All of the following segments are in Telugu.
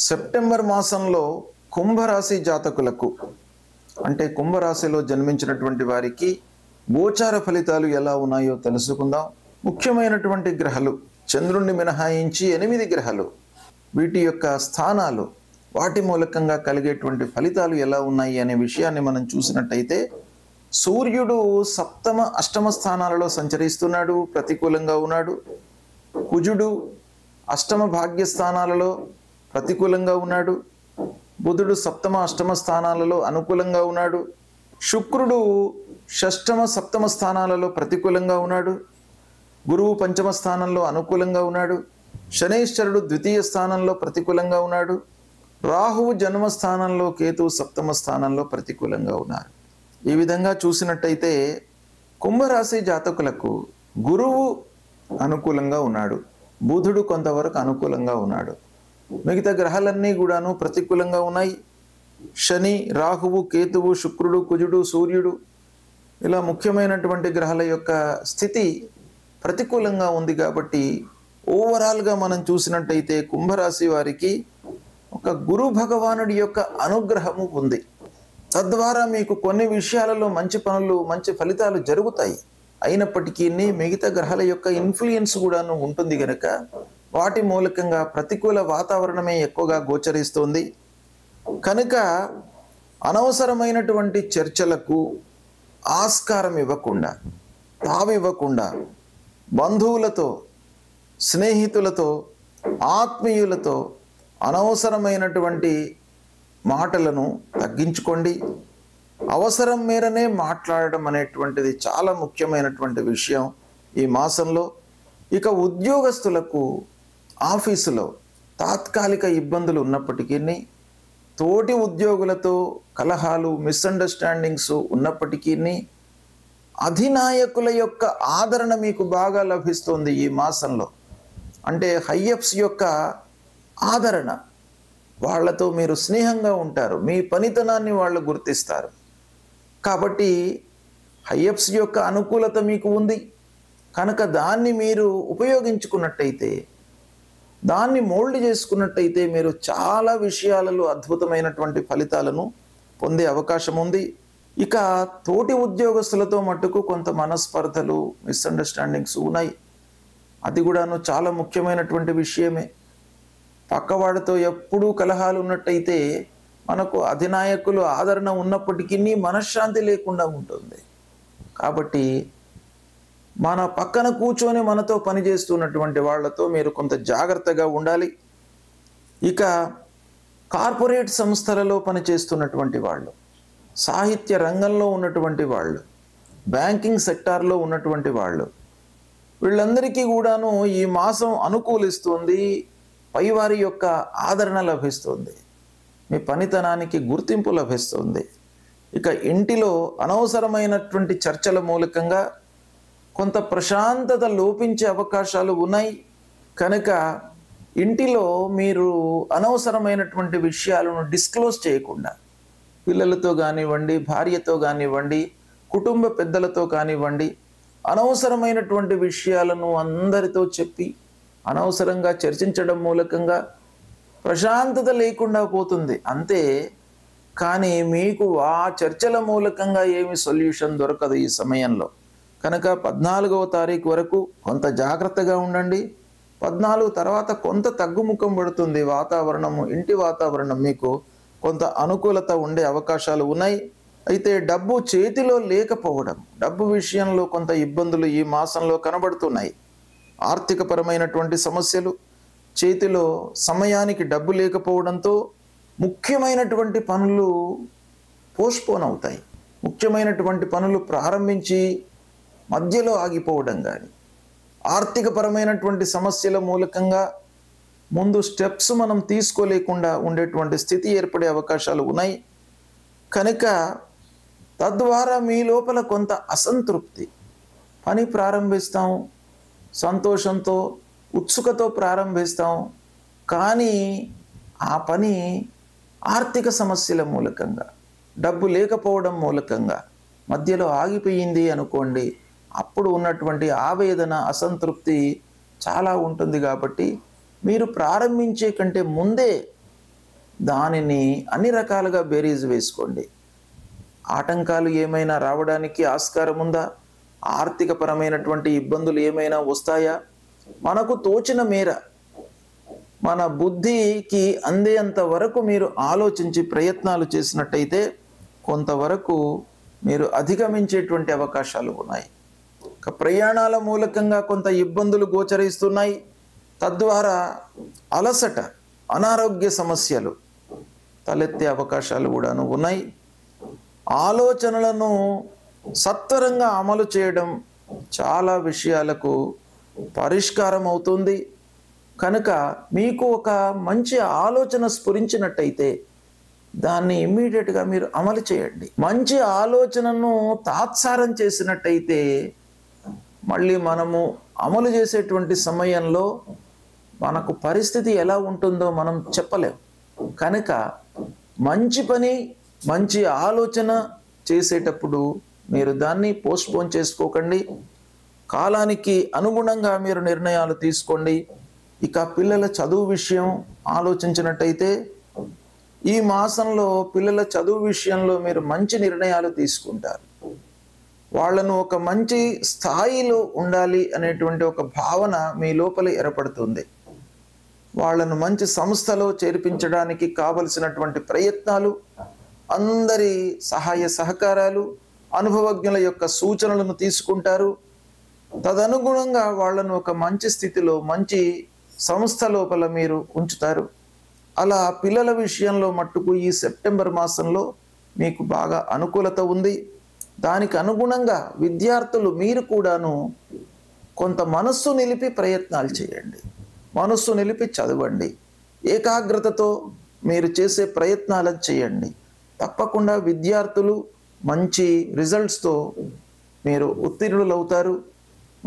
సెప్టెంబర్ మాసంలో కుంభరాశి జాతకులకు అంటే కుంభరాశిలో జన్మించినటువంటి వారికి గోచార ఫలితాలు ఎలా ఉన్నాయో తెలుసుకుందాం. ముఖ్యమైనటువంటి గ్రహాలు చంద్రుణ్ణి మినహాయించి 8 గ్రహాలు, వీటి యొక్క స్థానాలు, వాటి మూలకంగా కలిగేటువంటి ఫలితాలు ఎలా ఉన్నాయి అనే విషయాన్ని మనం చూసినట్టయితే, సూర్యుడు సప్తమ అష్టమ స్థానాలలో సంచరిస్తున్నాడు, ప్రతికూలంగా ఉన్నాడు. కుజుడు అష్టమ భాగ్యస్థానాలలో ప్రతికూలంగా ఉన్నాడు. బుధుడు సప్తమ అష్టమ స్థానాలలో అనుకూలంగా ఉన్నాడు. శుక్రుడు షష్టమ సప్తమ స్థానాలలో ప్రతికూలంగా ఉన్నాడు. గురువు పంచమ స్థానంలో అనుకూలంగా ఉన్నాడు. శనైశ్వరుడు ద్వితీయ స్థానంలో ప్రతికూలంగా ఉన్నాడు. రాహువు జన్మ స్థానంలో, కేతువు సప్తమ స్థానంలో ప్రతికూలంగా ఉన్నారు. ఈ విధంగా చూసినట్టయితే కుంభరాశి జాతకులకు గురువు అనుకూలంగా ఉన్నాడు, బుధుడు కొంతవరకు అనుకూలంగా ఉన్నాడు, మిగతా గ్రహాలన్నీ కూడాను ప్రతికూలంగా ఉన్నాయి. శని, రాహువు, కేతువు, శుక్రుడు, కుజుడు, సూర్యుడు, ఇలా ముఖ్యమైనటువంటి గ్రహాల యొక్క స్థితి ప్రతికూలంగా ఉంది. కాబట్టి ఓవరాల్గా మనం చూసినట్టయితే కుంభరాశి వారికి ఒక గురు భగవానుడి యొక్క అనుగ్రహము ఉంది. తద్వారా మీకు కొన్ని విషయాలలో మంచి పనులు, మంచి ఫలితాలు జరుగుతాయి. అయినప్పటికీ మిగతా గ్రహాల యొక్క ఇన్ఫ్లుయెన్స్ కూడాను ఉంటుంది కనుక వాటి మూలకంగా ప్రతికూల వాతావరణమే ఎక్కువగా గోచరిస్తుంది. కనుక అనవసరమైనటువంటి చర్చలకు ఆస్కారం ఇవ్వకుండా, తావివ్వకుండా, బంధువులతో, స్నేహితులతో, ఆత్మీయులతో అనవసరమైనటువంటి మాటలను తగ్గించుకోండి. అవసరం మేరనే మాట్లాడడం అనేటువంటిది చాలా ముఖ్యమైనటువంటి విషయం ఈ మాసంలో. ఇక ఉద్యోగస్తులకు ఆఫీసులో తాత్కాలిక ఇబ్బందులు ఉన్నప్పటికీ, తోటి ఉద్యోగులతో కలహాలు, మిస్అండర్స్టాండింగ్స్ ఉన్నప్పటికీ, అధినాయకుల యొక్క ఆదరణ మీకు బాగా లభిస్తుంది ఈ మాసంలో. అంటే హైయప్స్ యొక్క ఆదరణ, వాళ్లతో మీరు స్నేహంగా ఉంటారు, మీ పనితనాన్ని వాళ్ళు గుర్తిస్తారు. కాబట్టి హైయప్స్ యొక్క అనుకూలత మీకు ఉంది కనుక దాన్ని మీరు ఉపయోగించుకున్నట్టయితే, దాన్ని మోల్డ్ చేసుకున్నట్టయితే మీరు చాలా విషయాలలో అద్భుతమైనటువంటి ఫలితాలను పొందే అవకాశం ఉంది. ఇక తోటి ఉద్యోగస్తులతో మట్టుకు కొంత మనస్పర్ధలు, మిస్అండర్స్టాండింగ్స్ ఉన్నాయి. అది కూడాను చాలా ముఖ్యమైనటువంటి విషయమే. పక్కవాడితో ఎప్పుడూ కలహాలు ఉన్నట్టయితే మనకు అధినాయకులు ఆదరణ ఉన్నప్పటికీ మనశ్శాంతి లేకుండా ఉంటుంది. కాబట్టి మన పక్కన కూర్చొని మనతో పనిచేస్తున్నటువంటి వాళ్లతో మీరు కొంత జాగ్రత్తగా ఉండాలి. ఇక కార్పొరేట్ సంస్థలలో పనిచేస్తున్నటువంటి వాళ్ళు, సాహిత్య రంగంలో ఉన్నటువంటి వాళ్ళు, బ్యాంకింగ్ సెక్టార్లో ఉన్నటువంటి వాళ్ళు, వీళ్ళందరికీ కూడాను ఈ మాసం అనుకూలిస్తుంది. పైవారి యొక్క ఆదరణ లభిస్తుంది, మీ పనితనానికి గుర్తింపు లభిస్తుంది. ఇక ఇంటిలో అనవసరమైనటువంటి చర్చల మూలకంగా కొంత ప్రశాంతత లోపించే అవకాశాలు ఉన్నాయి. కనుక ఇంటిలో మీరు అనవసరమైనటువంటి విషయాలను డిస్క్లోజ్ చేయకుండా, పిల్లలతో కానివ్వండి, భార్యతో కానివ్వండి, కుటుంబ పెద్దలతో కానివ్వండి, అనవసరమైనటువంటి విషయాలను అందరితో చెప్పి అనవసరంగా చర్చించడం మూలకంగా ప్రశాంతత లేకుండా పోతుంది అంతే. కానీ మీకు ఆ చర్చల మూలకంగా ఏమి సొల్యూషన్ దొరకదు ఈ సమయంలో. కనుక 14వ తారీఖు వరకు కొంత జాగ్రత్తగా ఉండండి. 14 తర్వాత కొంత తగ్గుముఖం పడుతుంది వాతావరణము, ఇంటి వాతావరణం మీకు కొంత అనుకూలత ఉండే అవకాశాలు ఉన్నాయి. అయితే డబ్బు చేతిలో లేకపోవడం, డబ్బు విషయంలో కొంత ఇబ్బందులు ఈ మాసంలో కనబడుతున్నాయి. ఆర్థికపరమైనటువంటి సమస్యలు, చేతిలో సమయానికి డబ్బు లేకపోవడంతో ముఖ్యమైనటువంటి పనులు పోస్ట్పోన్ అవుతాయి. ముఖ్యమైనటువంటి పనులు ప్రారంభించి మధ్యలో ఆగిపోవడం కానీ, ఆర్థికపరమైనటువంటి సమస్యల మూలకంగా ముందు స్టెప్స్ మనం తీసుకోలేకుండా ఉండేటువంటి స్థితి ఏర్పడే అవకాశాలు ఉన్నాయి. కనుక తద్వారా మీ లోపల కొంత అసంతృప్తి, పని ప్రారంభిస్తాం, సంతోషంతో, ఉత్సుకతో ప్రారంభిస్తాం, కానీ ఆ పని ఆర్థిక సమస్యల మూలకంగా, డబ్బు లేకపోవడం మూలకంగా మధ్యలో ఆగిపోయింది అనుకోండి, అప్పుడు ఉన్నటువంటి ఆవేదన, అసంతృప్తి చాలా ఉంటుంది. కాబట్టి మీరు ప్రారంభించే కంటే ముందే దానిని అన్ని రకాలుగా బేరీజు వేసుకోండి. ఆటంకాలు ఏమైనా రావడానికి ఆస్కారం ఉందా? ఆర్థికపరమైనటువంటి ఇబ్బందులు ఏమైనా వస్తాయా? మనకు తోచిన మేర మన బుద్ధికి అందేంత వరకు మీరు ఆలోచించి ప్రయత్నాలు చేసినట్టయితే కొంతవరకు మీరు అధిగమించేటువంటి అవకాశాలు ఉన్నాయి. ప్రయాణాల మూలకంగా కొంత ఇబ్బందులు గోచరిస్తున్నాయి. తద్వారా అలసట, అనారోగ్య సమస్యలు తలెత్తే అవకాశాలు కూడాను ఉన్నాయి. ఆలోచనలను సత్వరంగా అమలు చేయడం చాలా విషయాలకు పరిష్కారం అవుతుంది. కనుక మీకు ఒక మంచి ఆలోచన స్ఫురించినట్టయితే దాన్ని ఇమ్మీడియట్గా మీరు అమలు చేయండి. మంచి ఆలోచనను తాత్సారం చేసినట్టయితే మళ్ళీ మనము అమలు చేసేటువంటి సమయంలో మనకు పరిస్థితి ఎలా ఉంటుందో మనం చెప్పలేం. కనుక మంచి పని, మంచి ఆలోచన చేసేటప్పుడు మీరు దాన్ని పోస్ట్పోన్ చేసుకోకండి. కాలానికి అనుగుణంగా మీరు నిర్ణయాలు తీసుకోండి. ఇక పిల్లల చదువు విషయం ఆలోచించినట్టయితే ఈ మాసంలో పిల్లల చదువు విషయంలో మీరు మంచి నిర్ణయాలు తీసుకుంటారు. వాళ్ళను ఒక మంచి స్థాయిలో ఉండాలి అనేటువంటి ఒక భావన మీ లోపల ఏర్పడుతుంది. వాళ్ళను మంచి సంస్థలో చేర్పించడానికి కావలసినటువంటి ప్రయత్నాలు, అందరి సహాయ సహకారాలు, అనుభవజ్ఞుల యొక్క సూచనలను తీసుకుంటారు. తదనుగుణంగా వాళ్ళను ఒక మంచి స్థితిలో, మంచి సంస్థ లోపల మీరు ఉంచుతారు. అలా పిల్లల విషయంలో మట్టుకు ఈ సెప్టెంబర్ మాసంలో మీకు బాగా అనుకూలత ఉంది. దానికి అనుగుణంగా విద్యార్థులు మీరు కూడాను కొంత మనస్సు నిలిపి ప్రయత్నాలు చేయండి. మనస్సు నిలిపి చదవండి. ఏకాగ్రతతో మీరు చేసే ప్రయత్నాలను చేయండి. తప్పకుండా విద్యార్థులు మంచి రిజల్ట్స్తో మీరు ఉత్తీర్ణులవుతారు.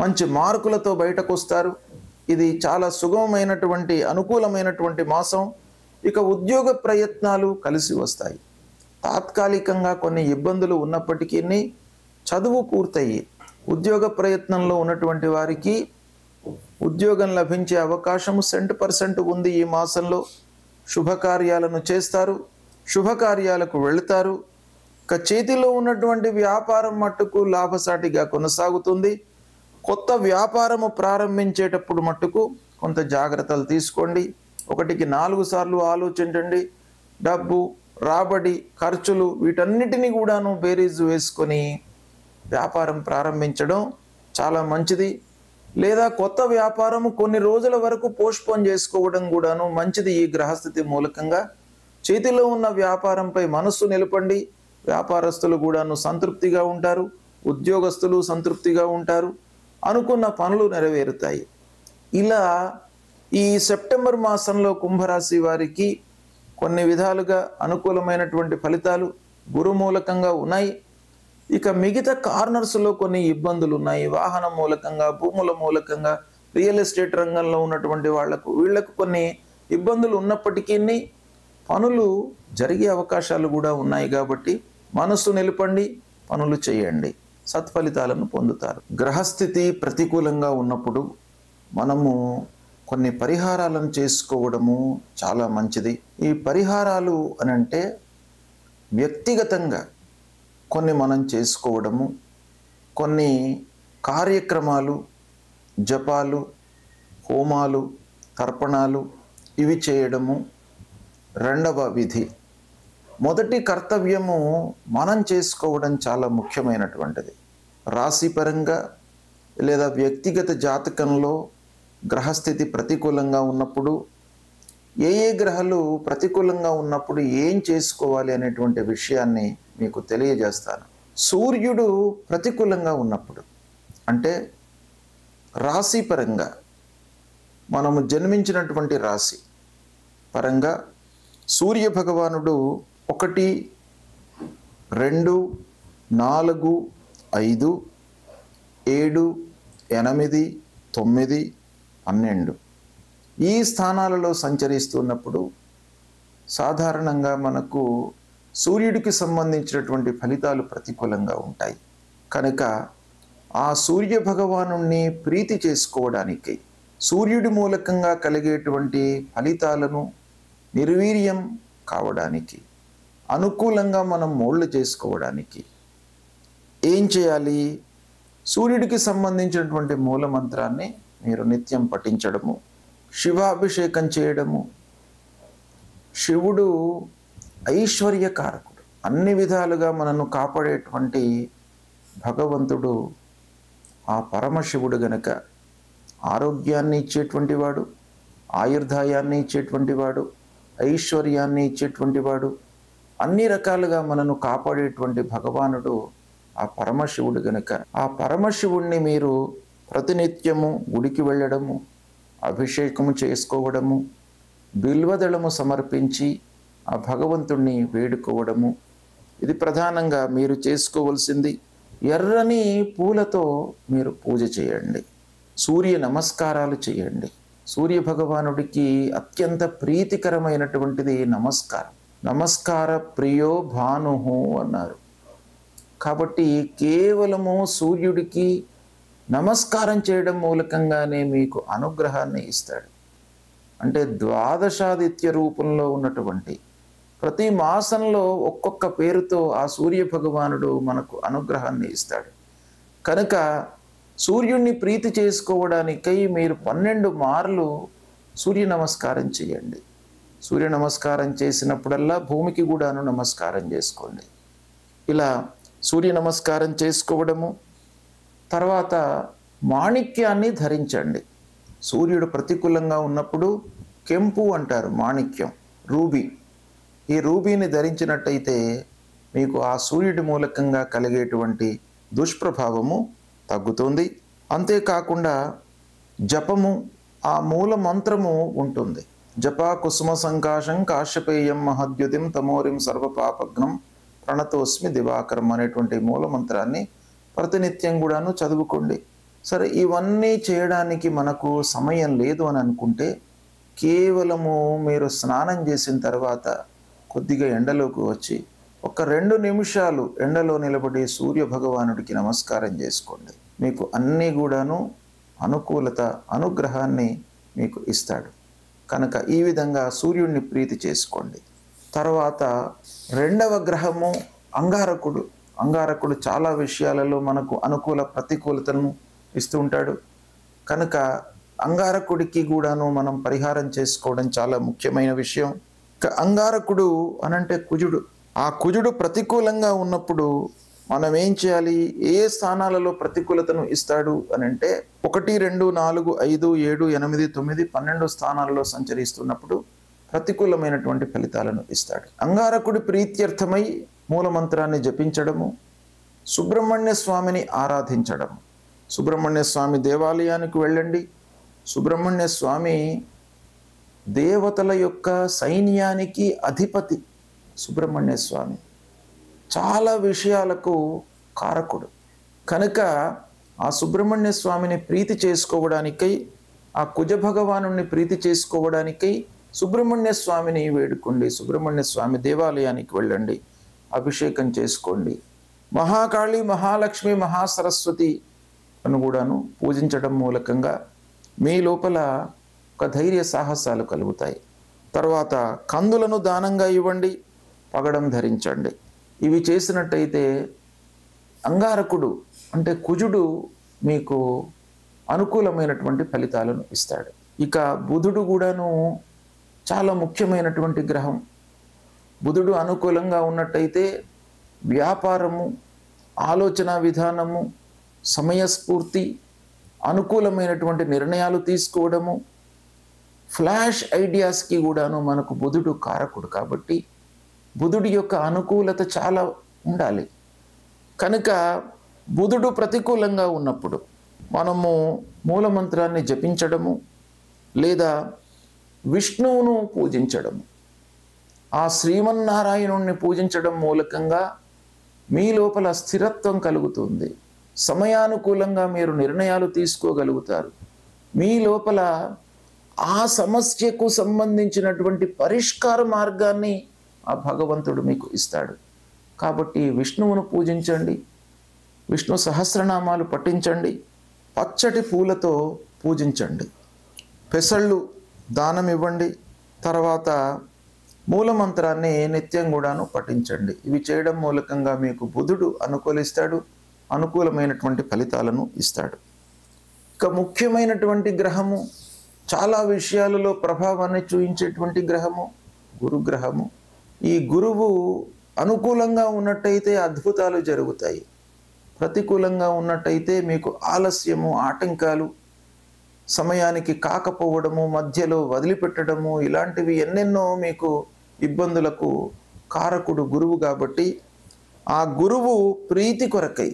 మంచి మార్కులతో బయటకు వస్తారు. ఇది చాలా సుగమమైనటువంటి, అనుకూలమైనటువంటి మాసం. ఇక ఉద్యోగ ప్రయత్నాలు కలిసి వస్తాయి. తాత్కాలికంగా కొన్ని ఇబ్బందులు ఉన్నప్పటికీ చదువు పూర్తయి ఉద్యోగ ప్రయత్నంలో ఉన్నటువంటి వారికి ఉద్యోగం లభించే అవకాశం 100% ఉంది. ఈ మాసంలో శుభకార్యాలను చేస్తారు, శుభకార్యాలకు వెళతారు. ఇక చేతిలో ఉన్నటువంటి వ్యాపారం మట్టుకు లాభసాటిగా కొనసాగుతుంది. కొత్త వ్యాపారము ప్రారంభించేటప్పుడు మట్టుకు కొంత జాగ్రత్తలు తీసుకోండి. 1కి 4 సార్లు ఆలోచించండి. డబ్బు, రాబడి, ఖర్చులు వీటన్నిటినీ కూడాను బేరీజు వేసుకొని వ్యాపారం ప్రారంభించడం చాలా మంచిది. లేదా కొత్త వ్యాపారము కొన్ని రోజుల వరకు పోస్ట్పోన్ చేసుకోవడం కూడాను మంచిది. ఈ గ్రహస్థితి మూలకంగా చేతిలో ఉన్న వ్యాపారంపై మనస్సు నిలపండి. వ్యాపారస్తులు కూడాను సంతృప్తిగా ఉంటారు, ఉద్యోగస్తులు సంతృప్తిగా ఉంటారు, అనుకున్న పనులు నెరవేరుతాయి. ఇలా ఈ సెప్టెంబర్ మాసంలో కుంభరాశి వారికి కొన్ని విధాలుగా అనుకూలమైనటువంటి ఫలితాలు గురు మూలకంగా ఉన్నాయి. ఇక మిగతా కార్నర్స్లో కొన్ని ఇబ్బందులు ఉన్నాయి. వాహనం మూలకంగా, భూముల మూలకంగా, రియల్ ఎస్టేట్ రంగంలో ఉన్నటువంటి వీళ్లకు కొన్ని ఇబ్బందులు ఉన్నప్పటికీ పనులు జరిగే అవకాశాలు కూడా ఉన్నాయి. కాబట్టి మనస్సు నిలపండి, పనులు చేయండి, సత్ఫలితాలను పొందుతారు. గ్రహస్థితి ప్రతికూలంగా ఉన్నప్పుడు మనము కొన్ని పరిహారాలను చేసుకోవడము చాలా మంచిది. ఈ పరిహారాలు అనంటే వ్యక్తిగతంగా కొన్ని మనం చేసుకోవడము, కొన్ని కార్యక్రమాలు, జపాలు, హోమాలు, తర్పణాలు ఇవి చేయడము రెండవ విధి. మొదటి కర్తవ్యము మనం చేసుకోవడం చాలా ముఖ్యమైనటువంటిది. రాశిపరంగా లేదా వ్యక్తిగత జాతకంలో గ్రహస్థితి ప్రతికూలంగా ఉన్నప్పుడు, ఏ గ్రహాలు ప్రతికూలంగా ఉన్నప్పుడు ఏం చేసుకోవాలి అనేటువంటి విషయాన్ని మీకు తెలియజేస్తాను. సూర్యుడు ప్రతికూలంగా ఉన్నప్పుడు, అంటే రాశిపరంగా మనము జన్మించినటువంటి రాశి పరంగా సూర్య భగవానుడు 1, 2, 4, 5, 7, 8, 9, 12 ఈ స్థానాలలో సంచరిస్తున్నప్పుడు సాధారణంగా మనకు సూర్యుడికి సంబంధించినటువంటి ఫలితాలు ప్రతికూలంగా ఉంటాయి. కనుక ఆ సూర్య భగవానుణ్ణి ప్రీతి చేసుకోవడానికి, సూర్యుడి మూలకంగా కలిగేటువంటి ఫలితాలను నిర్వీర్యం కావడానికి, అనుకూలంగా మనం మోల్డ్ చేసుకోవడానికి ఏం చేయాలి? సూర్యుడికి సంబంధించినటువంటి మూల మంత్రాన్ని మీరు నిత్యం పఠించడము, శివాభిషేకం చేయడము. శివుడు ఐశ్వర్యకారకుడు, అన్ని విధాలుగా మనను కాపాడేటువంటి భగవంతుడు. ఆ పరమశివుడు గనక ఆరోగ్యాన్ని ఇచ్చేటువంటి వాడు, ఆయుర్దాయాన్ని ఇచ్చేటువంటి వాడు, ఐశ్వర్యాన్ని ఇచ్చేటువంటి వాడు, అన్ని రకాలుగా మనను కాపాడేటువంటి భగవానుడు ఆ పరమశివుడు గనక ఆ పరమశివుణ్ణి మీరు ప్రతినిత్యము గుడికి వెళ్ళడము, అభిషేకము చేసుకోవడము, బిల్వదళము సమర్పించి ఆ భగవంతుణ్ణి వేడుకోవడము, ఇది ప్రధానంగా మీరు చేసుకోవలసింది. ఎర్రని పూలతో మీరు పూజ చేయండి, సూర్య నమస్కారాలు చేయండి. సూర్య భగవానుడికి అత్యంత ప్రీతికరమైనటువంటిది నమస్కారం. నమస్కార ప్రియో భానుహు అన్నారు. కాబట్టి కేవలము సూర్యుడికి నమస్కారం చేయడం మూలకంగానే మీకు అనుగ్రహాన్ని ఇస్తాడు. అంటే ద్వాదశాదిత్య రూపంలో ఉన్నటువంటి ప్రతి మాసంలో ఒక్కొక్క పేరుతో ఆ సూర్య భగవానుడు మనకు అనుగ్రహాన్ని ఇస్తాడు. కనుక సూర్యుడిని ప్రీతి చేసుకోవడానికై మీరు 12 మార్లు సూర్య నమస్కారం చేయండి. సూర్య నమస్కారం చేసినప్పుడల్లా భూమికి కూడాను నమస్కారం చేసుకోండి. ఇలా సూర్య నమస్కారం చేసుకోవడము, తర్వాత మాణిక్యాన్ని ధరించండి. సూర్యుడు ప్రతికూలంగా ఉన్నప్పుడు కెంపు అంటారు, మాణిక్యం, రూబీ. ఈ రూబీని ధరించినట్టయితే మీకు ఆ సూర్యుడి మూలకంగా కలిగేటువంటి దుష్ప్రభావము తగ్గుతుంది. అంతేకాకుండా జపము, ఆ మూల మంత్రము ఉంటుంది. జపా కుసుమ సంకాశం కాశ్యపేయం మహద్యుతిం తమోరిం సర్వపాపగ్నం ప్రణతోస్మి దివాకరం అనేటువంటి మూల మంత్రాన్ని ప్రతినిత్యం కూడాను చదువుకోండి. సరే, ఇవన్నీ చేయడానికి మనకు సమయం లేదు అని అనుకుంటే కేవలము మీరు స్నానం చేసిన తర్వాత కొద్దిగా ఎండలోకి వచ్చి ఒక 2 నిమిషాలు ఎండలో నిలబడి సూర్య భగవానుడికి నమస్కారం చేసుకోండి. మీకు అన్నీ కూడాను అనుకూలత, అనుగ్రహాన్ని మీకు ఇస్తాడు. కనుక ఈ విధంగా సూర్యుడిని ప్రీతి చేసుకోండి. తర్వాత 2వ గ్రహము అంగారకుడు. అంగారకుడు చాలా విషయాలలో మనకు అనుకూల ప్రతికూలతను ఇస్తూ ఉంటాడు. కనుక అంగారకుడికి కూడాను మనం పరిహారం చేసుకోవడం చాలా ముఖ్యమైన విషయం. అంగారకుడు అనంటే కుజుడు. ఆ కుజుడు ప్రతికూలంగా ఉన్నప్పుడు మనం ఏం చేయాలి? ఏ స్థానాలలో ప్రతికూలతను ఇస్తాడు అనంటే 1, 2, 4, 5, 7, 8, 9, 12 స్థానాలలో సంచరిస్తున్నప్పుడు ప్రతికూలమైనటువంటి ఫలితాలను ఇస్తాడు. అంగారకుడి ప్రీత్యర్థమై మూలమంత్రాన్ని జపించడము, సుబ్రహ్మణ్య స్వామిని ఆరాధించడం. సుబ్రహ్మణ్య స్వామి దేవాలయానికి వెళ్ళండి. సుబ్రహ్మణ్య స్వామి దేవతల యొక్క సైన్యానికి అధిపతి. సుబ్రహ్మణ్య స్వామి చాలా విషయాలకు కారకుడు. కనుక ఆ సుబ్రహ్మణ్య స్వామిని ప్రీతి చేసుకోవడానికై, ఆ కుజ భగవానుని ప్రీతి చేసుకోవడానికై సుబ్రహ్మణ్య స్వామిని వేడుకోండి. సుబ్రహ్మణ్య స్వామి దేవాలయానికి వెళ్ళండి, అభిషేకం చేసుకోండి. మహాకాళి, మహాలక్ష్మి, మహాసరస్వతి అని కూడాను పూజించడం మూలకంగా మీ లోపల ఒక ధైర్య సాహసాలు కలుగుతాయి. తర్వాత కందులను దానంగా ఇవ్వండి, పగడం ధరించండి. ఇవి చేసినట్టయితే అంగారకుడు అంటే కుజుడు మీకు అనుకూలమైనటువంటి ఫలితాలను ఇస్తాడు. ఇక బుధుడు కూడాను చాలా ముఖ్యమైనటువంటి గ్రహం. బుధుడు అనుకూలంగా ఉన్నట్టయితే వ్యాపారము, ఆలోచన విధానము, సమయస్ఫూర్తి, అనుకూలమైనటువంటి నిర్ణయాలు తీసుకోవడము, ఫ్లాష్ ఐడియాస్కి కూడాను మనకు బుధుడు కారకుడు. కాబట్టి బుధుడి యొక్క అనుకూలత చాలా ఉండాలి. కనుక బుధుడు ప్రతికూలంగా ఉన్నప్పుడు మనము మూలమంత్రాన్ని జపించడము లేదా విష్ణువును పూజించడము, ఆ శ్రీమన్నారాయణుణ్ణి పూజించడం మూలకంగా మీ లోపల స్థిరత్వం కలుగుతుంది. సమయానుకూలంగా మీరు నిర్ణయాలు తీసుకోగలుగుతారు. మీ లోపల ఆ సమస్యకు సంబంధించినటువంటి పరిష్కార మార్గాన్ని ఆ భగవంతుడు మీకు ఇస్తాడు. కాబట్టి విష్ణువును పూజించండి, విష్ణు సహస్రనామాలు పఠించండి, పచ్చటి పూలతో పూజించండి, పెసళ్ళు దానం ఇవ్వండి. తర్వాత మూలమంత్రాన్ని నిత్యం కూడాను పఠించండి. ఇవి చేయడం మూలకంగా మీకు బుధుడు అనుకూలిస్తాడు, అనుకూలమైనటువంటి ఫలితాలను ఇస్తాడు. ఇక ముఖ్యమైనటువంటి గ్రహము, చాలా విషయాలలో ప్రభావాన్ని చూపించేటువంటి గ్రహము గురుగ్రహము. ఈ గురువు అనుకూలంగా ఉన్నట్టయితే అద్భుతాలు జరుగుతాయి, ప్రతికూలంగా ఉన్నట్టయితే మీకు ఆలస్యము, ఆటంకాలు, సమయానికి కాకపోవడము, మధ్యలో వదిలిపెట్టడము, ఇలాంటివి ఎన్నెన్నో మీకు ఇబ్బందులకు కారకుడు గురువు. కాబట్టి ఆ గురువు ప్రీతి కొరకై,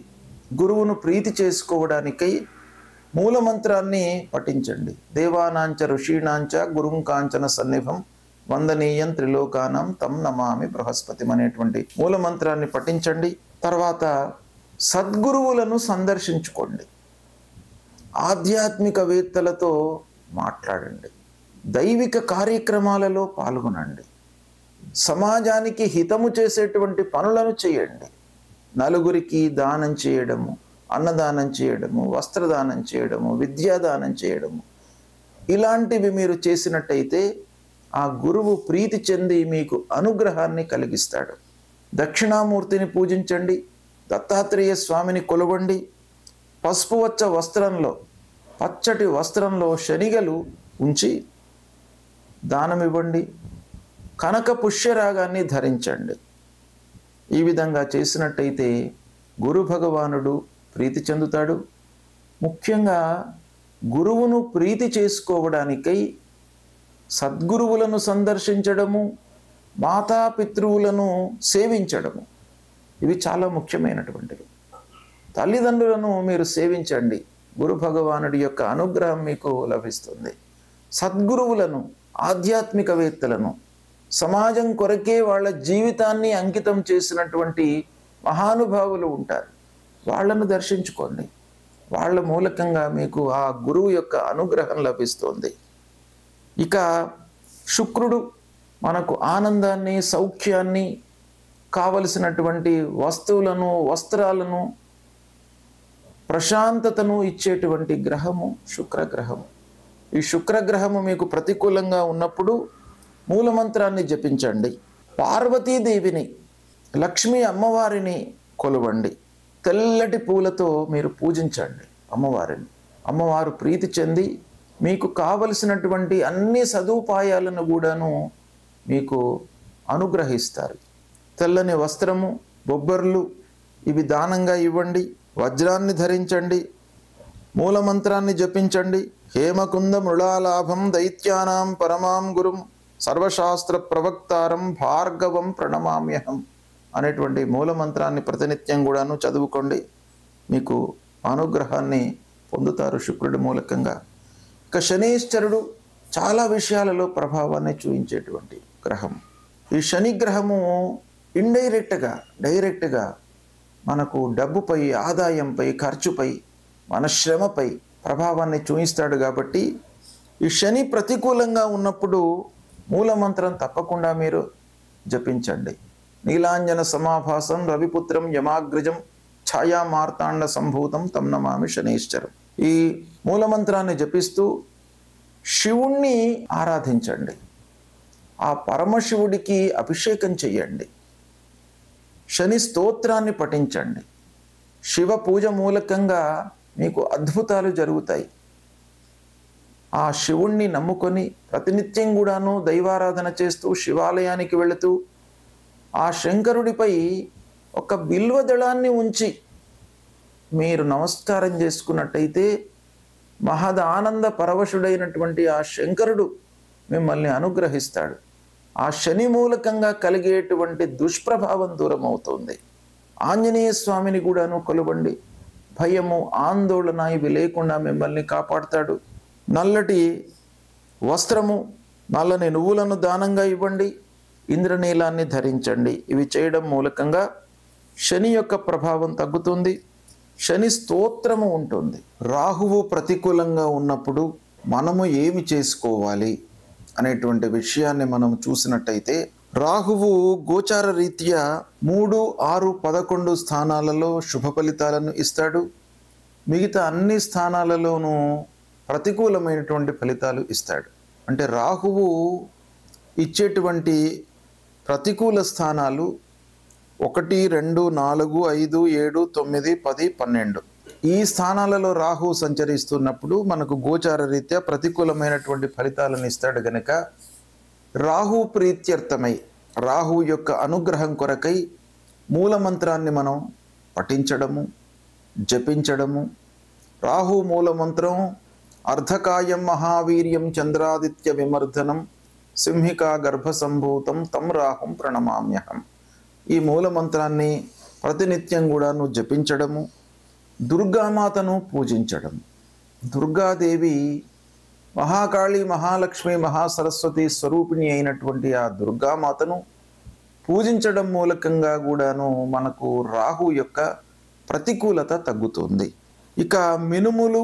గురువును ప్రీతి చేసుకోవడానికై మూలమంత్రాన్ని పఠించండి. దేవానాంచ ఋషీణాంచ గురుం కాంచన సన్నిభం వందనీయం త్రిలోకానం తం నమామి బృహస్పతిం అనేటువంటి మూలమంత్రాన్ని పఠించండి. తర్వాత సద్గురువులను సందర్శించుకోండి, ఆధ్యాత్మికవేత్తలతో మాట్లాడండి, దైవిక కార్యక్రమాలలో పాల్గొనండి, సమాజానికి హితము చేసేటువంటి పనులను చేయండి. నలుగురికి దానం చేయడము, అన్నదానం చేయడము, వస్త్రదానం చేయడము, విద్యాదానం చేయడము, ఇలాంటివి మీరు చేసినట్టయితే ఆ గురువు ప్రీతి చెంది మీకు అనుగ్రహాన్ని కలిగిస్తాడు. దక్షిణామూర్తిని పూజించండి, దత్తాత్రేయ స్వామిని కొలవండి. పసుపువచ్చ వస్త్రంలో, పచ్చటి వస్త్రంలో శనిగలు ఉంచి దానమివ్వండి. కనక పుష్యరాగాన్ని ధరించండి. ఈ విధంగా చేసినట్టయితే గురు భగవానుడు ప్రీతి చెందుతాడు. ముఖ్యంగా గురువును ప్రీతి చేసుకోవడానికై సద్గురువులను సందర్శించడము, మాతాపితృవులను సేవించడము, ఇవి చాలా ముఖ్యమైనటువంటివి. తల్లిదండ్రులను మీరు సేవించండి, గురు భగవానుడి యొక్క అనుగ్రహం మీకు లభిస్తుంది. సద్గురువులను, ఆధ్యాత్మికవేత్తలను, సమాజం కొరకే వాళ్ళ జీవితాన్ని అంకితం చేసినటువంటి మహానుభావులు ఉంటారు, వాళ్ళను దర్శించుకోండి. వాళ్ళ మూలకంగా మీకు ఆ గురువు యొక్క అనుగ్రహం లభిస్తుంది. ఇక శుక్రుడు మనకు ఆనందాన్ని, సౌఖ్యాన్ని, కావలసినటువంటి వస్తువులను, వస్త్రాలను, ప్రశాంతతను ఇచ్చేటువంటి గ్రహము శుక్రగ్రహము. ఈ శుక్రగ్రహము మీకు ప్రతికూలంగా ఉన్నప్పుడు మూలమంత్రాన్ని జపించండి. పార్వతీదేవిని, లక్ష్మీ అమ్మవారిని కొలవండి. తెల్లటి పూలతో మీరు పూజించండి అమ్మవారిని. అమ్మవారు ప్రీతి చెంది మీకు కావలసినటువంటి అన్ని సదుపాయాలను కూడాను మీకు అనుగ్రహిస్తారు. తెల్లని వస్త్రము, బొబ్బర్లు ఇవి దానంగా ఇవ్వండి. వజ్రాన్ని ధరించండి, మూలమంత్రాన్ని జపించండి. హేమకుంద మృళాలాభం దైత్యానాం పరమాం గురుం సర్వశాస్త్ర ప్రవక్తారం భార్గవం ప్రణమామ్యహం అనేటువంటి మూలమంత్రాన్ని ప్రతినిత్యం కూడాను చదువుకోండి. మీకు అనుగ్రహాన్ని పొందుతారు శుక్రుడి మూలకంగా. ఇక శనీశ్వరుడు చాలా విషయాలలో ప్రభావాన్ని చూపించేటువంటి గ్రహం. ఈ శని గ్రహము ఇండైరెక్ట్గా, డైరెక్ట్గా మనకు డబ్బుపై, ఆదాయంపై, ఖర్చుపై, మన శ్రమపై ప్రభావాన్ని చూపిస్తాడు. కాబట్టి ఈ శని ప్రతికూలంగా ఉన్నప్పుడు మూలమంత్రం తప్పకుండా మీరు జపించండి. నీలాంజన సమాభాసం రవిపుత్రం యమాగ్రజం ఛాయా మార్తాండ సంభూతం తం నమామి శనీశ్వరం. ఈ మూలమంత్రాన్ని జపిస్తూ శివుణ్ణి ఆరాధించండి. ఆ పరమశివుడికి అభిషేకం చెయ్యండి. శని స్తోత్రాన్ని పఠించండి. శివ పూజ మూలకంగా మీకు అద్భుతాలు జరుగుతాయి. ఆ శివుణ్ణి నమ్ముకొని ప్రతినిత్యం కూడాను దైవారాధన చేస్తూ శివాలయానికి వెళుతూ ఆ శంకరుడిపై ఒక బిల్వదళాన్ని ఉంచి మీరు నమస్కారం చేసుకున్నట్టయితే మహద్ ఆనంద పరవశుడైనటువంటి ఆ శంకరుడు మిమ్మల్ని అనుగ్రహిస్తాడు. ఆ శని మూలకంగా కలిగేటువంటి దుష్ప్రభావం దూరం అవుతుంది. ఆంజనేయ స్వామిని కూడాను కొలవండి. భయము, ఆందోళన ఇవి లేకుండా మిమ్మల్ని కాపాడుతాడు. నల్లటి వస్త్రము, నల్లని నువ్వులను దానంగా ఇవ్వండి. ఇంద్రనీలాన్ని ధరించండి. ఇవి చేయడం మూలకంగా శని యొక్క ప్రభావం తగ్గుతుంది. శని స్తోత్రము ఉంటుంది. రాహువు ప్రతికూలంగా ఉన్నప్పుడు మనము ఏమి చేసుకోవాలి అనేటువంటి విషయాన్ని మనం చూసినట్టయితే, రాహువు గోచార రీత్యా 3, 6, 11 స్థానాలలో శుభ ఫలితాలను ఇస్తాడు. మిగతా అన్ని స్థానాలలోనూ ప్రతికూలమైనటువంటి ఫలితాలు ఇస్తాడు. అంటే రాహువు ఇచ్చేటువంటి ప్రతికూల స్థానాలు 1, 2, 4, 5, 7, 9, 10, 12. ఈ స్థానాలలో రాహు సంచరిస్తున్నప్పుడు మనకు గోచార రీత్యా ప్రతికూలమైనటువంటి ఫలితాలను ఇస్తాడు గనక రాహు ప్రీత్యర్థమై రాహు యొక్క అనుగ్రహం కొరకై మూలమంత్రాన్ని మనం పఠించడము, జపించడము. రాహు మూలమంత్రం అర్ధకాయం మహావీర్యం చంద్రాదిత్య విమర్ధనం సింహికా గర్భసంభూతం తం రాహుం ప్రణమామ్యహం. ఈ మూలమంత్రాన్ని ప్రతినిత్యం కూడాను జపించడము, దుర్గామాతను పూజించడం. దుర్గాదేవి మహాకాళి, మహాలక్ష్మి, మహాసరస్వతి స్వరూపిణి అయినటువంటి ఆ దుర్గామాతను పూజించడం మూలకంగా కూడాను మనకు రాహు యొక్క ప్రతికూలత తగ్గుతుంది. ఇక మినుములు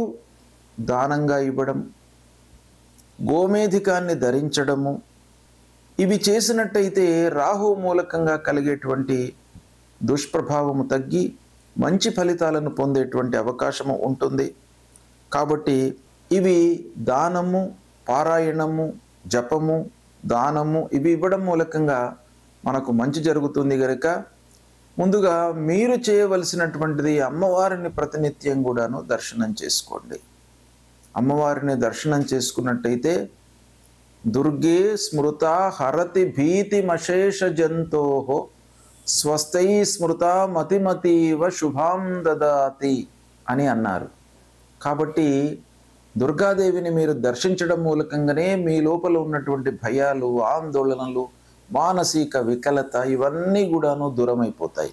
దానంగా ఇవ్వడం, గోమేధికాన్ని ధరించడము, ఇవి చేసినట్టయితే రాహు మూలకంగా కలిగేటువంటి దుష్ప్రభావము తగ్గి మంచి ఫలితాలను పొందేటువంటి అవకాశము ఉంటుంది. కాబట్టి ఇవి దానము, పారాయణము, జపము, దానము ఇవి ఇవ్వడం మూలకంగా మనకు మంచి జరుగుతుంది కనుక ముందుగా మీరు చేయవలసినటువంటిది అమ్మవారిని ప్రతినిత్యం కూడాను దర్శనం చేసుకోండి. అమ్మవారిని దర్శనం చేసుకున్నట్టయితే దుర్గే స్మృత హరతి భీతిమశేష జంతోహో స్వస్థై స్మృత మతిమతీవ శుభాం దదాతి అని అన్నారు. కాబట్టి దుర్గాదేవిని మీరు దర్శించడం మూలకంగానే మీ లోపల ఉన్నటువంటి భయాలు, ఆందోళనలు, మానసిక వికలత ఇవన్నీ కూడాను దూరమైపోతాయి.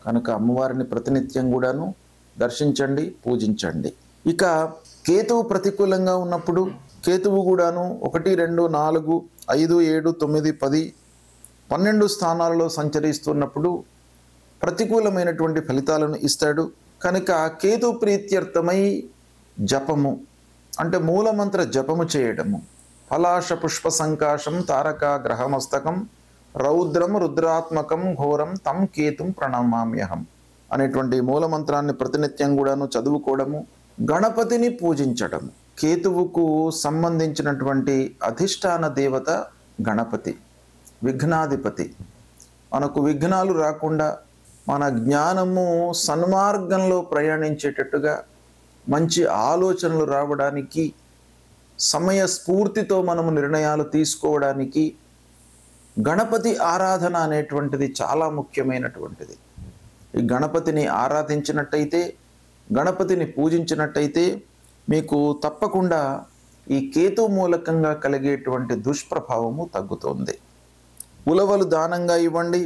కనుక అమ్మవారిని ప్రతినిత్యం కూడాను దర్శించండి, పూజించండి. ఇక కేతువు ప్రతికూలంగా ఉన్నప్పుడు కేతువు కూడాను 1, 2, 4, 5, 7, 9, 10, 12 స్థానాలలో సంచరిస్తున్నప్పుడు ప్రతికూలమైనటువంటి ఫలితాలను ఇస్తాడు. కనుక కేతు ప్రీత్యర్థమై జపము అంటే మూలమంత్ర జపము చేయడము, పలాశ పుష్ప సంకాశం తారక గ్రహమస్తకం రౌద్రం రుద్రాత్మకం ఘోరం తం కేతుం ప్రణమామ్యహం అనేటువంటి మూలమంత్రాన్ని ప్రతినిత్యం కూడాను చదువుకోవడము, గణపతిని పూజించడము. కేతువుకు సంబంధించినటువంటి అధిష్టాన దేవత గణపతి, విఘ్నాధిపతి. మనకు విఘ్నాలు రాకుండా మన జ్ఞానము సన్మార్గంలో ప్రయాణించేటట్టుగా మంచి ఆలోచనలు రావడానికి, సమయ స్ఫూర్తితో మనము నిర్ణయాలు తీసుకోవడానికి గణపతి ఆరాధన అనేటువంటిది చాలా ముఖ్యమైనటువంటిది. ఈ గణపతిని ఆరాధించినట్టయితే, గణపతిని పూజించినట్టయితే మీకు తప్పకుండా ఈ కేతు మూలకంగా కలిగేటువంటి దుష్ప్రభావము తగ్గుతుంది. ఉలవలు దానంగా ఇవ్వండి,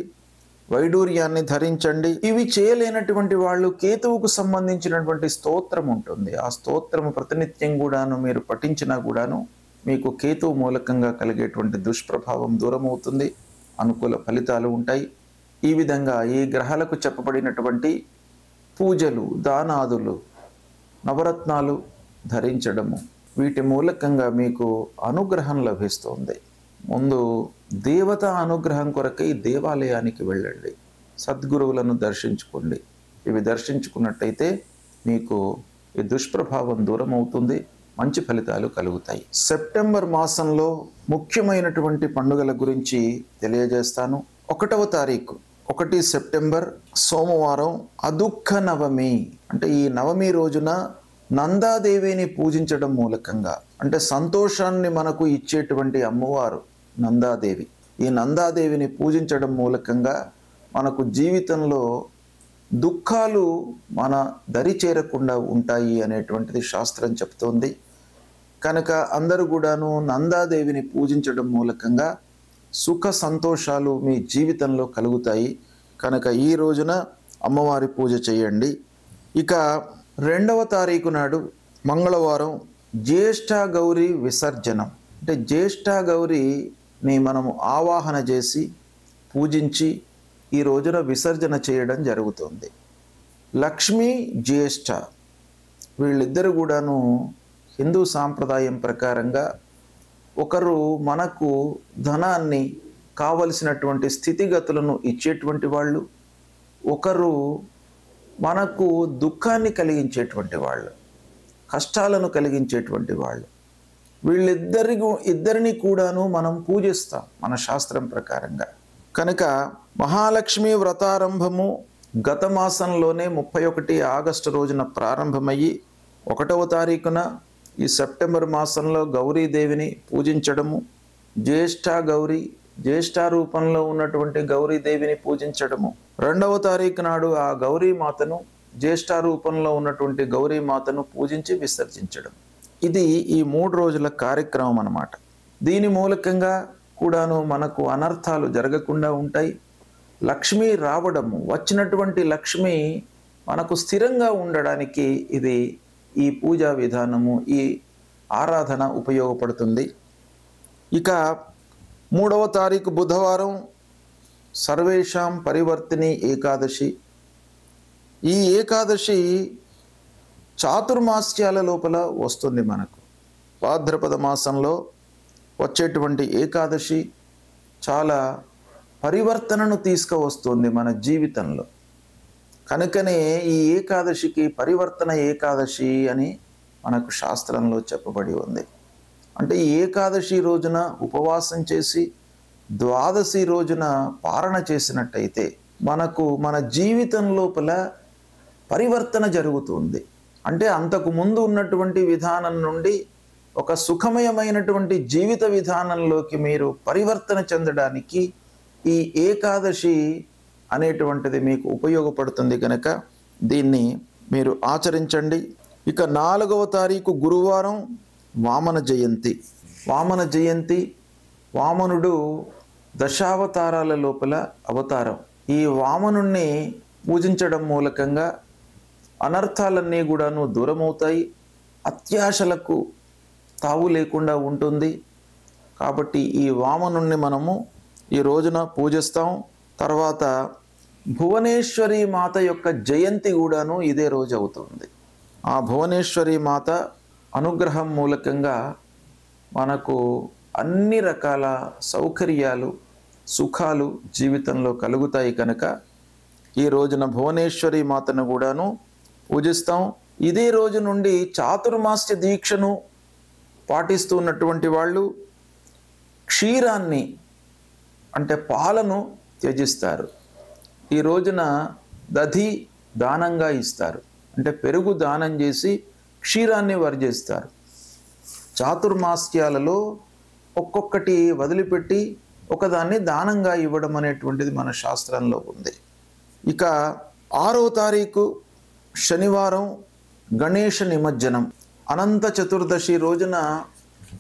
వైడూర్యాన్ని ధరించండి. ఇవి చేయలేనటువంటి వాళ్ళు కేతువుకు సంబంధించినటువంటి స్తోత్రం ఉంటుంది. ఆ స్తోత్రము ప్రతినిత్యం కూడాను మీరు పఠించినా కూడాను మీకు కేతువు మూలకంగా కలిగేటువంటి దుష్ప్రభావం దూరమవుతుంది, అనుకూల ఫలితాలు ఉంటాయి. ఈ విధంగా ఈ గ్రహాలకు చెప్పబడినటువంటి పూజలు, దానాదులు, నవరత్నాలు ధరించడము వీటి మూలకంగా మీకు అనుగ్రహం లభిస్తుంది. ముందు దేవత అనుగ్రహం కొరకై దేవాలయానికి వెళ్ళండి, సద్గురువులను దర్శించుకోండి. ఇవి దర్శించుకున్నట్టయితే మీకు ఈ దుష్ప్రభావం దూరం అవుతుంది, మంచి ఫలితాలు కలుగుతాయి. సెప్టెంబర్ మాసంలో ముఖ్యమైనటువంటి పండుగల గురించి తెలియజేస్తాను. 1వ తారీఖు 1 సెప్టెంబర్ సోమవారం అదుఃఖ నవమి. అంటే ఈ నవమి రోజున నందాదేవిని పూజించడం మూలకంగా, అంటే సంతోషాన్ని మనకు ఇచ్చేటువంటి అమ్మవారు నందాదేవి. ఈ నందాదేవిని పూజించడం మూలకంగా మనకు జీవితంలో దుఃఖాలు మన దరి చేరకుండా ఉంటాయి అనేటువంటిది శాస్త్రం చెప్తోంది. కనుక అందరూ కూడాను నందాదేవిని పూజించడం మూలకంగా సుఖ సంతోషాలు మీ జీవితంలో కలుగుతాయి. కనుక ఈ రోజున అమ్మవారి పూజ చేయండి. ఇక 2వ తారీఖు నాడు మంగళవారం జ్యేష్ఠ గౌరీ విసర్జనం. అంటే జ్యేష్ఠ గౌరీని మనము ఆవాహన చేసి పూజించి ఈ రోజున విసర్జన చేయడం జరుగుతుంది. లక్ష్మీ జ్యేష్ఠ వీళ్ళిద్దరు కూడాను హిందూ సాంప్రదాయం ప్రకారంగా ఒకరు మనకు ధనాన్ని, కావలసినటువంటి స్థితిగతులను ఇచ్చేటువంటి వాళ్ళు, ఒకరు మనకు దుఃఖాన్ని కలిగించేటువంటి వాళ్ళు, కష్టాలను కలిగించేటువంటి వాళ్ళు. వీళ్ళిద్దరిని కూడాను మనం పూజిస్తాం మన శాస్త్రం ప్రకారంగా. కనుక మహాలక్ష్మి వ్రతారంభము గత మాసంలోనే 31 ఆగస్టు రోజున ప్రారంభమయ్యి 1వ తారీఖున ఈ సెప్టెంబర్ మాసంలో గౌరీదేవిని పూజించడము, జ్యేష్ఠ రూపంలో ఉన్నటువంటి గౌరీదేవిని పూజించడము, 2వ తారీఖు నాడు ఆ గౌరీమాతను జ్యేష్ఠ రూపంలో ఉన్నటువంటి గౌరీమాతను పూజించి విసర్జించడం. ఇది ఈ 3 రోజుల కార్యక్రమం అన్నమాట. దీని మూలకంగా కూడాను మనకు అనర్థాలు జరగకుండా ఉంటాయి. లక్ష్మి రావడము, వచ్చినటువంటి లక్ష్మి మనకు స్థిరంగా ఉండడానికి ఇది ఈ పూజా విధానము, ఈ ఆరాధన ఉపయోగపడుతుంది. ఇక 3వ తారీఖు బుధవారం సర్వేషాం పరివర్తిని ఏకాదశి. ఈ ఏకాదశి చాతుర్మాస్యాల లోపల వస్తుంది. మనకు భాద్రపద మాసంలో వచ్చేటువంటి ఏకాదశి చాలా పరివర్తనను తీసుకువస్తుంది మన జీవితంలో. కనుకనే ఈ ఏకాదశికి పరివర్తన ఏకాదశి అని మనకు శాస్త్రంలో చెప్పబడి ఉంది. అంటే ఈ ఏకాదశి రోజున ఉపవాసం చేసి ద్వాదశి రోజున పారణ చేసినట్టయితే మనకు మన జీవితం లోపల పరివర్తన జరుగుతుంది. అంటే అంతకు ముందు ఉన్నటువంటి విధానం నుండి ఒక సుఖమయమైనటువంటి జీవిత విధానంలోకి మీరు పరివర్తన చెందడానికి ఈ ఏకాదశి అనేటువంటిది మీకు ఉపయోగపడుతుంది. కనుక దీన్ని మీరు ఆచరించండి. ఇక 4వ తారీఖు గురువారం వామన జయంతి. వామన జయంతి, వామనుడు దశావతారాల లోపల అవతారం. ఈ వామనుణ్ణి పూజించడం మూలకంగా అనర్థాలన్నీ కూడాను దూరమవుతాయి, అత్యాశలకు తావు లేకుండా ఉంటుంది. కాబట్టి ఈ వామనుణ్ణి మనము ఈ రోజున పూజిస్తాం. తర్వాత భువనేశ్వరి మాత యొక్క జయంతి కూడాను ఇదే రోజు అవుతుంది. ఆ భువనేశ్వరి మాత అనుగ్రహం మూలకంగా మనకు అన్ని రకాల సౌకర్యాలు, సుఖాలు జీవితంలో కలుగుతాయి. కనుక ఈ రోజున భువనేశ్వరి మాతను కూడాను పూజిస్తాం. ఇదే రోజు నుండి చాతుర్మాస్య దీక్షను పాటిస్తున్నటువంటి వాళ్ళు క్షీరాన్ని అంటే పాలను త్యజిస్తారు. ఈ రోజున దధి దానంగా ఇస్తారు, అంటే పెరుగు దానం చేసి క్షీరాన్ని వర్జిస్తారు. చాతుర్మాస్యాలలో ఒక్కొక్కటి వదిలిపెట్టి ఒకదాన్ని దానంగా ఇవ్వడం అనేటువంటిది మన శాస్త్రంలో ఉంది. ఇక 6వ తారీఖు శనివారం గణేష నిమజ్జనం. అనంత చతుర్దశి రోజున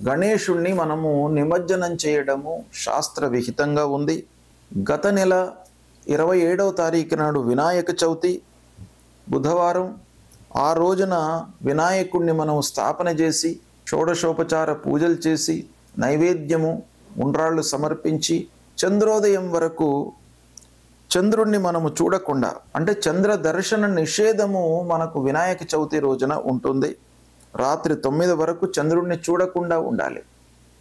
గణేశుణ్ణి మనము నిమజ్జనం చేయడము శాస్త్ర విహితంగా ఉంది. గత నెల 27వ తారీఖు నాడు వినాయక చవితి బుధవారం. ఆ రోజున వినాయకుణ్ణి మనం స్థాపన చేసి షోడశోపచార పూజలు చేసి నైవేద్యము ఉండ్రాళ్ళు సమర్పించి చంద్రోదయం వరకు చంద్రుణ్ణి మనము చూడకుండా, అంటే చంద్ర దర్శన నిషేధము మనకు వినాయక చవితి రోజున ఉంటుంది. రాత్రి 9 వరకు చంద్రుణ్ణి చూడకుండా ఉండాలి,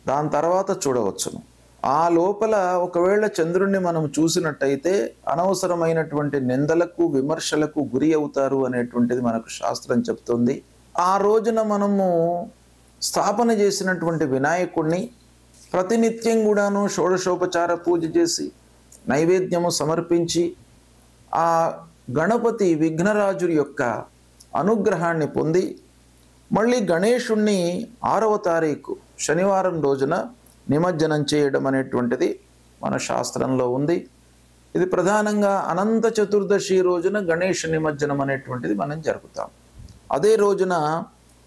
దాని తర్వాత చూడవచ్చును. ఆ లోపల ఒకవేళ చంద్రుణ్ణి మనం చూసినట్టయితే అనవసరమైనటువంటి నిందలకు, విమర్శలకు గురి అవుతారు అనేటువంటిది మనకు శాస్త్రం చెప్తుంది. ఆ రోజున మనము స్థాపన చేసినటువంటి వినాయకుణ్ణి ప్రతినిత్యం కూడాను షోడశోపచార పూజ చేసి నైవేద్యము సమర్పించి ఆ గణపతి విఘ్నరాజు యొక్క అనుగ్రహాన్ని పొంది మళ్ళీ గణేశుణ్ణి 6వ తారీఖు శనివారం రోజున నిమజ్జనం చేయడం అనేటువంటిది మన శాస్త్రంలో ఉంది. ఇది ప్రధానంగా అనంత చతుర్దశి రోజున గణేష నిమజ్జనం అనేటువంటిది మనం జరుపుతాం. అదే రోజున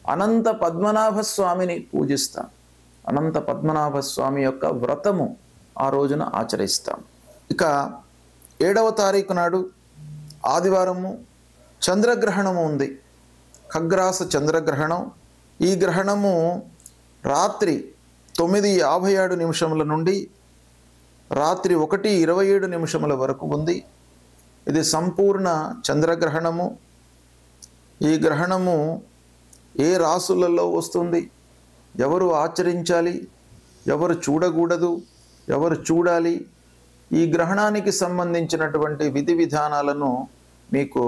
అనంత పద్మనాభ స్వామిని పూజిస్తాం. అనంత పద్మనాభ స్వామి యొక్క వ్రతము ఆ రోజున ఆచరిస్తాం. ఇక 7వ తారీఖు నాడు ఆదివారము చంద్రగ్రహణము ఉంది. ఖగ్రాస చంద్రగ్రహణం. ఈ గ్రహణము రాత్రి 9:57 నుండి రాత్రి 1:27 వరకు ఉంది. ఇది సంపూర్ణ చంద్రగ్రహణము. ఈ గ్రహణము ఏ రాసులలో వస్తుంది, ఎవరు ఆచరించాలి, ఎవరు చూడకూడదు, ఎవరు చూడాలి, ఈ గ్రహణానికి సంబంధించినటువంటి విధి విధానాలను మీకు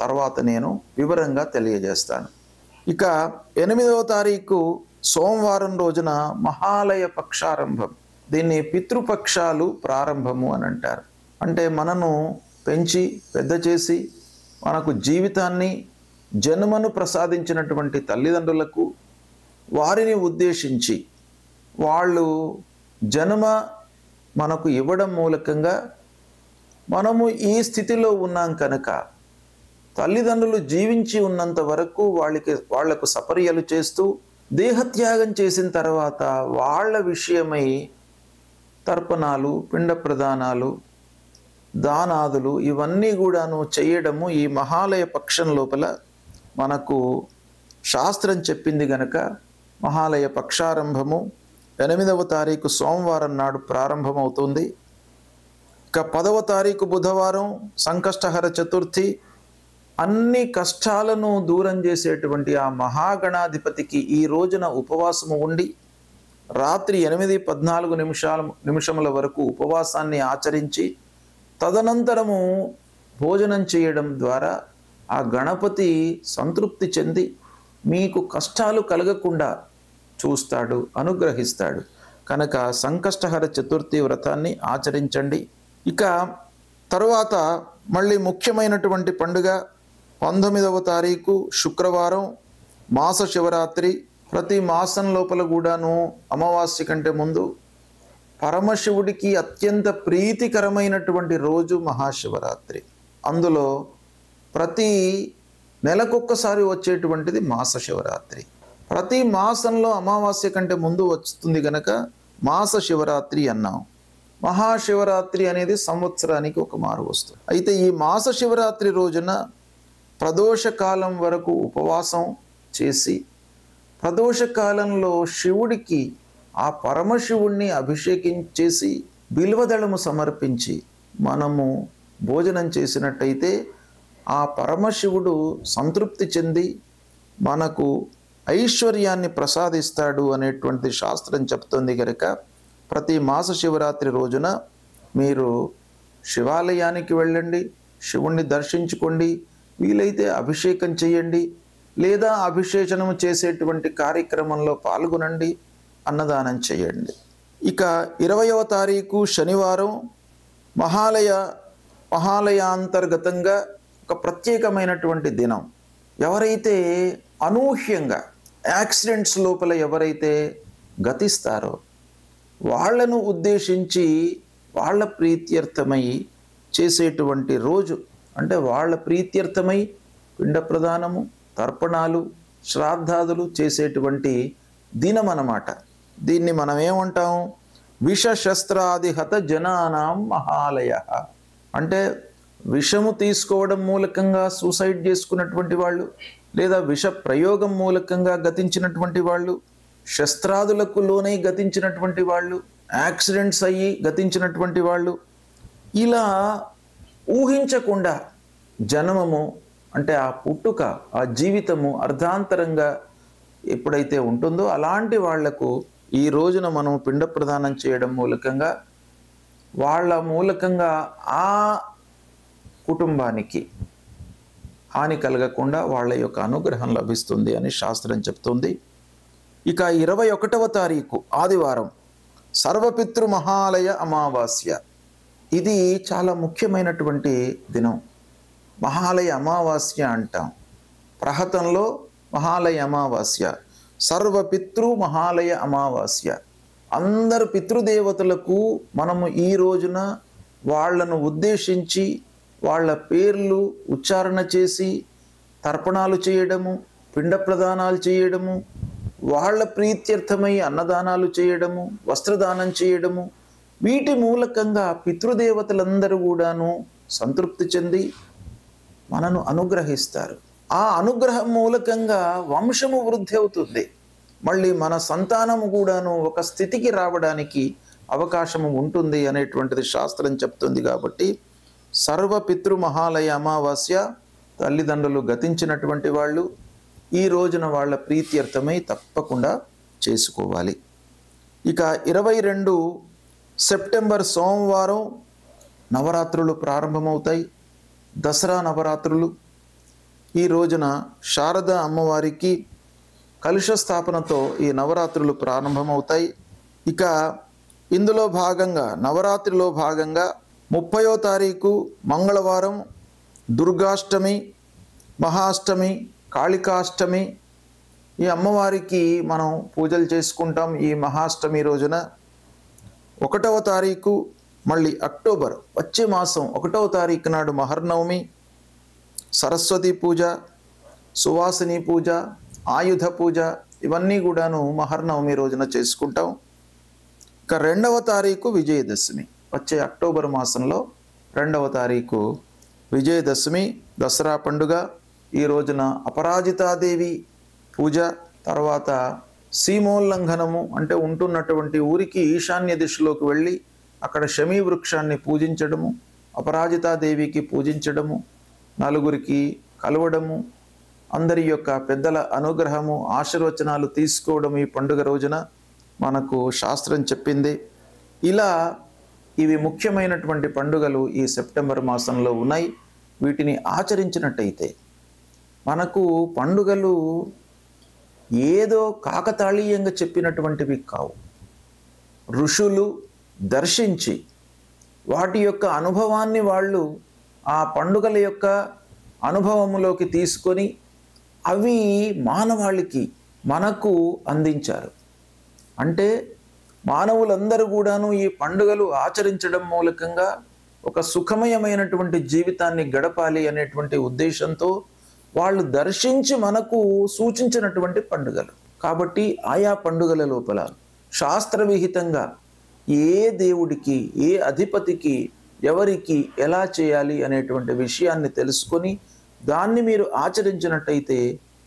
తర్వాత నేను వివరంగా తెలియజేస్తాను. ఇక 8వ తారీఖు సోమవారం రోజున మహాలయ పక్షారంభం. దీన్ని పితృపక్షాలు ప్రారంభము అని అంటారు. అంటే మనను పెంచి పెద్ద చేసి మనకు జీవితాన్ని జన్మను ప్రసాదించినటువంటి తల్లిదండ్రులకు వారిని ఉద్దేశించి వాళ్ళు జన్మ మనకు ఇవ్వడం మూలకంగా మనము ఈ స్థితిలో ఉన్నాం కనుక తల్లిదండ్రులు జీవించి ఉన్నంత వరకు వాళ్లకు సపర్యలు చేస్తూ దేహత్యాగం చేసిన తర్వాత వాళ్ళ విషయమై తర్పణాలు, పిండ ప్రదానాలు, దానాదులు ఇవన్నీ కూడాను చేయడము ఈ మహాలయ పక్షం లోపల మనకు శాస్త్రం చెప్పింది గనక మహాలయ పక్షారంభము 8వ తారీఖు సోమవారం నాడు ప్రారంభమవుతుంది. ఇక 10వ తారీఖు బుధవారం సంకష్టహర చతుర్థి. అన్ని కష్టాలను దూరం చేసేటువంటి ఆ మహాగణాధిపతికి ఈ రోజున ఉపవాసము ఉండి రాత్రి 8:14 నిమిషముల వరకు ఉపవాసాన్ని ఆచరించి తదనంతరము భోజనం చేయడం ద్వారా ఆ గణపతి సంతృప్తి చెంది మీకు కష్టాలు కలగకుండా చూస్తాడు, అనుగ్రహిస్తాడు. కనుక సంకష్టహర చతుర్థి వ్రతాన్ని ఆచరించండి. ఇక తరువాత మళ్ళీ ముఖ్యమైనటువంటి పండుగ 19వ తారీఖు శుక్రవారం మాస శివరాత్రి. ప్రతి మాసం లోపల కూడాను అమావాస్య కంటే ముందు పరమశివుడికి అత్యంత ప్రీతికరమైనటువంటి రోజు మహాశివరాత్రి. అందులో ప్రతి నెలకొక్కసారి వచ్చేటువంటిది మాస శివరాత్రి. ప్రతి మాసంలో అమావాస్య కంటే ముందు వస్తుంది గనక మాస శివరాత్రి అన్నాం. మహాశివరాత్రి అనేది సంవత్సరానికి ఒక మారు వస్తుంది. అయితే ఈ మాస శివరాత్రి రోజున ప్రదోషకాలం వరకు ఉపవాసం చేసి ప్రదోషకాలంలో శివుడికి ఆ పరమశివుణ్ణి అభిషేకించేసి బిల్వదళము సమర్పించి మనము భోజనం చేసినట్టయితే ఆ పరమశివుడు సంతృప్తి చెంది మనకు ఐశ్వర్యాన్ని ప్రసాదిస్తాడు అనేటువంటి శాస్త్రం చెప్తుంది కనుక ప్రతి మాస శివరాత్రి రోజున మీరు శివాలయానికి వెళ్ళండి, శివుణ్ణి దర్శించుకోండి, వీలైతే అభిషేకం చేయండి, లేదా అభిషేచనం చేసేటువంటి కార్యక్రమంలో పాల్గొనండి, అన్నదానం చేయండి. ఇక 20వ తారీఖు శనివారం మహాలయాంతర్గతంగా ఒక ప్రత్యేకమైనటువంటి దినం. ఎవరైతే అనూహ్యంగా యాక్సిడెంట్స్ లోపల ఎవరైతే గతిస్తారో వాళ్లను ఉద్దేశించి వాళ్ళ ప్రీత్యర్థమై చేసేటువంటి రోజు. అంటే వాళ్ళ ప్రీత్యర్థమై పిండ ప్రదానము, తర్పణాలు, శ్రాద్ధాదులు చేసేటువంటి దినం అన్నమాట. దీన్ని మనం ఏమంటాం? విషశస్త్రాదిహత జనానాం మహాలయ. అంటే విషము తీసుకోవడం మూలకంగా సూసైడ్ చేసుకున్నటువంటి వాళ్ళు, లేదా విష ప్రయోగం మూలకంగా గతించినటువంటి వాళ్ళు, శస్త్రాదులకు లోనై గతించినటువంటి వాళ్ళు, యాక్సిడెంట్స్ అయ్యి గతించినటువంటి వాళ్ళు, ఇలా ఊహించకుండా జన్మము అంటే ఆ పుట్టుక, ఆ జీవితము అర్ధాంతరంగా ఎప్పుడైతే ఉంటుందో అలాంటి వాళ్లకు ఈ రోజున మనం పిండ ప్రదానం చేయడం మూలకంగా వాళ్ళ మూలకంగా ఆ కుటుంబానికి హాని కలగకుండా వాళ్ళ యొక్క అనుగ్రహం లభిస్తుంది అని శాస్త్రం చెప్తుంది. ఇక 21వ తారీఖు ఆదివారం సర్వపితృ మహాలయ అమావాస్య. ఇది చాలా ముఖ్యమైనటువంటి దినం. మహాలయ అమావాస్య అంటాం. ప్రహతంలో మహాలయ అమావాస్య, సర్వపితృ మహాలయ అమావాస్య. అందరు పితృదేవతలకు మనము ఈ రోజున వాళ్లను ఉద్దేశించి వాళ్ళ పేర్లు ఉచ్చారణ చేసి తర్పణాలు చేయడము, పిండ ప్రదానాలు చేయడము, వాళ్ళ ప్రీత్యర్థమై అన్నదానాలు చేయడము, వస్త్రదానం చేయడము, వీటి మూలకంగా పితృదేవతలందరూ కూడాను సంతృప్తి చెంది మనను అనుగ్రహిస్తారు. ఆ అనుగ్రహం మూలకంగా వంశము వృద్ధి అవుతుంది. మళ్ళీ మన సంతానము కూడాను ఒక స్థితికి రావడానికి అవకాశము ఉంటుంది అనేటువంటిది శాస్త్రం చెప్తుంది. కాబట్టి సర్వపితృ మహాలయ అమావాస్య తల్లిదండ్రులు గతించినటువంటి వాళ్ళు ఈ రోజున వాళ్ళ ప్రీత్యర్థమై తప్పకుండా చేసుకోవాలి. ఇక 22 సెప్టెంబర్ సోమవారం నవరాత్రులు ప్రారంభమవుతాయి. దసరా నవరాత్రులు. ఈ రోజున శారద అమ్మవారికి కలుష స్థాపనతో ఈ నవరాత్రులు ప్రారంభమవుతాయి. ఇక ఇందులో భాగంగా నవరాత్రిలో భాగంగా 30వ తారీఖు మంగళవారం దుర్గాష్టమి, మహాష్టమి, కాళికాష్టమి ఈ అమ్మవారికి మనం పూజలు చేసుకుంటాం. ఈ మహాష్టమి రోజున 1వ తారీఖు మళ్ళీ అక్టోబర్ వచ్చే మాసం 1వ తారీఖు నాడు మహర్నవమి, సరస్వతి పూజ, సువాసిని పూజ, ఆయుధ పూజ ఇవన్నీ కూడాను మహర్నవమి రోజున చేసుకుంటాం. ఇక 2వ తారీఖు విజయదశమి, వచ్చే అక్టోబర్ మాసంలో 2వ తారీఖు విజయదశమి దసరా పండుగ. ఈ రోజున అపరాజితాదేవి పూజ, తర్వాత సీమోల్లంఘనము అంటే ఉంటున్నటువంటి ఊరికి ఈశాన్య దిశలోకి వెళ్ళి అక్కడ శమీ వృక్షాన్ని పూజించడము, అపరాజితాదేవికి పూజించడము, నలుగురికి కలవడము, అందరి యొక్క పెద్దల అనుగ్రహము ఆశీర్వచనాలు తీసుకోవడం ఈ పండుగ రోజున మనకు శాస్త్రం చెప్పింది. ఇలా ఇవి ముఖ్యమైనటువంటి పండుగలు ఈ సెప్టెంబర్ మాసంలో ఉన్నాయి. వీటిని ఆచరించినట్టయితే మనకు పండుగలు ఏదో కాకతాళీయంగా చెప్పినటువంటివి కావు. ఋషులు దర్శించి వాటి యొక్క అనుభవాన్ని వాళ్ళు ఆ పండుగల యొక్క అనుభవములోకి తీసుకొని అవి మానవాళికి మనకు అందించారు. అంటే మానవులందరూ కూడాను ఈ పండుగలు ఆచరించడం మూలకంగా ఒక సుఖమయమైనటువంటి జీవితాన్ని గడపాలి అనేటువంటి ఉద్దేశంతో వాళ్ళు దర్శించి మనకు సూచించినటువంటి పండుగలు. కాబట్టి ఆయా పండుగల లోపల శాస్త్రవిహితంగా ఏ దేవుడికి, ఏ అధిపతికి, ఎవరికి ఎలా చేయాలి అనేటువంటి విషయాన్ని తెలుసుకొని దాన్ని మీరు ఆచరించినట్టయితే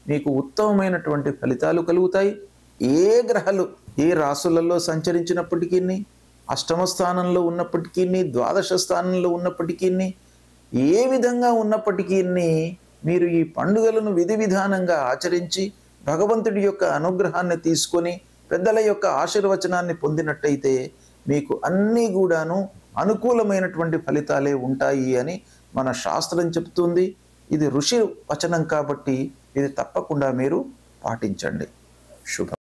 మీకు ఉత్తమమైనటువంటి ఫలితాలు కలుగుతాయి. ఏ గ్రహాలు ఏ రాసులలో సంచరించినప్పటికీ, అష్టమ స్థానంలో ఉన్నప్పటికీ, ద్వాదశ స్థానంలో ఉన్నప్పటికీ, ఏ విధంగా ఉన్నప్పటికీ మీరు ఈ పండుగలను విధి విధానంగా ఆచరించి భగవంతుడి యొక్క అనుగ్రహాన్ని తీసుకొని పెద్దల యొక్క ఆశీర్వచనాన్ని పొందినట్టయితే మీకు అన్నీ కూడాను అనుకూలమైనటువంటి ఫలితాలే ఉంటాయి అని మన శాస్త్రం చెప్తుంది. ఇది ఋషి వచనం కాబట్టి ఇది తప్పకుండా మీరు పాటించండి. శుభం.